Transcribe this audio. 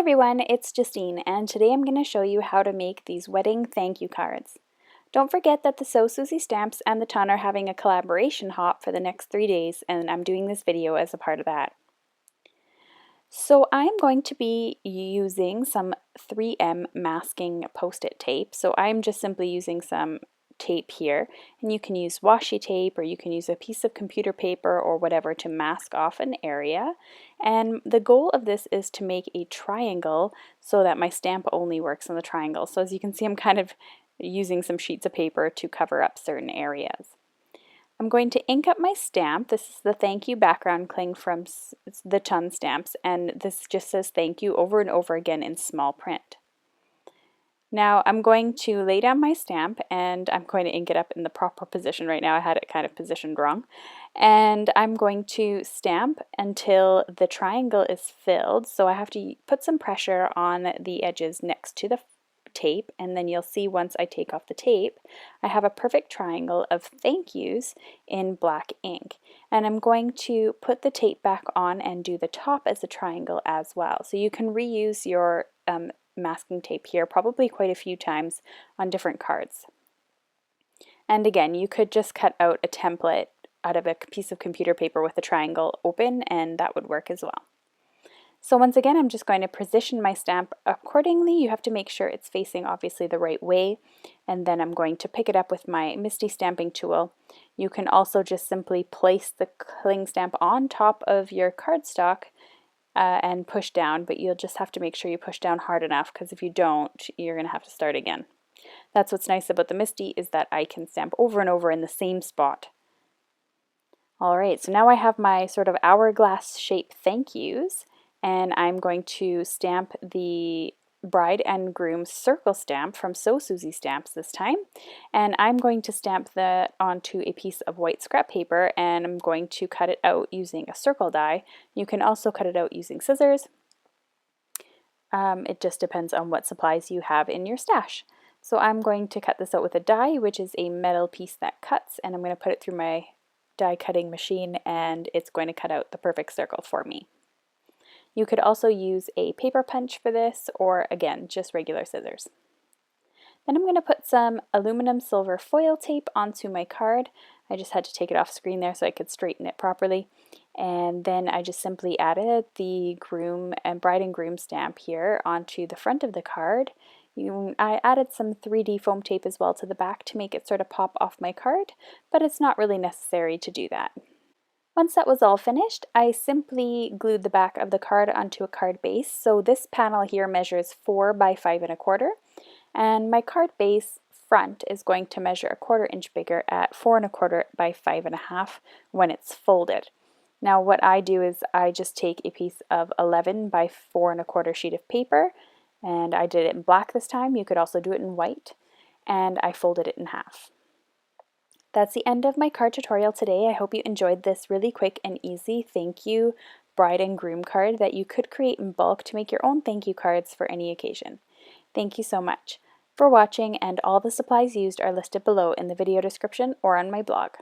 everyone, it's Justine, and today I'm going to show you how to make these wedding thank you cards. Don't forget that the So Susie Stamps and the Ton are having a collaboration hop for the next 3 days, and I'm doing this video as a part of that. So I'm going to be using some 3M masking post-it tape. So I'm just simply using some tape here, and you can use washi tape or you can use a piece of computer paper or whatever to mask off an area. And the goal of this is to make a triangle so that my stamp only works on the triangle. So as you can see, I'm kind of using some sheets of paper to cover up certain areas. I'm going to ink up my stamp. This is the thank you background cling from the Ton stamps, and this just says thank you over and over again in small print. Now I'm going to lay down my stamp and I'm going to ink it up in the proper position right now. I had it kind of positioned wrong. And I'm going to stamp until the triangle is filled. So I have to put some pressure on the edges next to the tape, and then you'll see once I take off the tape, I have a perfect triangle of thank yous in black ink. And I'm going to put the tape back on and do the top as a triangle as well. So you can reuse your masking tape here probably quite a few times on different cards. And again, you could just cut out a template out of a piece of computer paper with a triangle open, and that would work as well. So once again, I'm just going to position my stamp accordingly. You have to make sure it's facing obviously the right way, and then I'm going to pick it up with my MISTI stamping tool. You can also just simply place the cling stamp on top of your cardstock and push down, but you'll just have to make sure you push down hard enough, because if you don't, you're going to have to start again. That's what's nice about the MISTI, is that I can stamp over and over in the same spot. Alright, so now I have my sort of hourglass shape thank yous, and I'm going to stamp the bride and groom circle stamp from So Susie Stamps this time, and I'm going to stamp that onto a piece of white scrap paper, and I'm going to cut it out using a circle die. You can also cut it out using scissors. It just depends on what supplies you have in your stash. So I'm going to cut this out with a die, which is a metal piece that cuts, and I'm going to put it through my die cutting machine, and it's going to cut out the perfect circle for me. You could also use a paper punch for this, or again, just regular scissors. Then I'm going to put some aluminum silver foil tape onto my card. I just had to take it off screen there so I could straighten it properly. And then I just simply added the groom and bride and groom stamp here onto the front of the card. I added some 3D foam tape as well to the back to make it sort of pop off my card, but it's not really necessary to do that. Once that was all finished, I simply glued the back of the card onto a card base. So this panel here measures 4 by 5 1/4, and my card base front is going to measure 1/4 inch bigger at 4 1/4 by 5 1/2 when it's folded. Now what I do is I just take a piece of 11 by 4 1/4 sheet of paper, and I did it in black this time. You could also do it in white, and I folded it in half. That's the end of my card tutorial today. I hope you enjoyed this really quick and easy thank you bride and groom card that you could create in bulk to make your own thank you cards for any occasion. Thank you so much for watching, and all the supplies used are listed below in the video description or on my blog.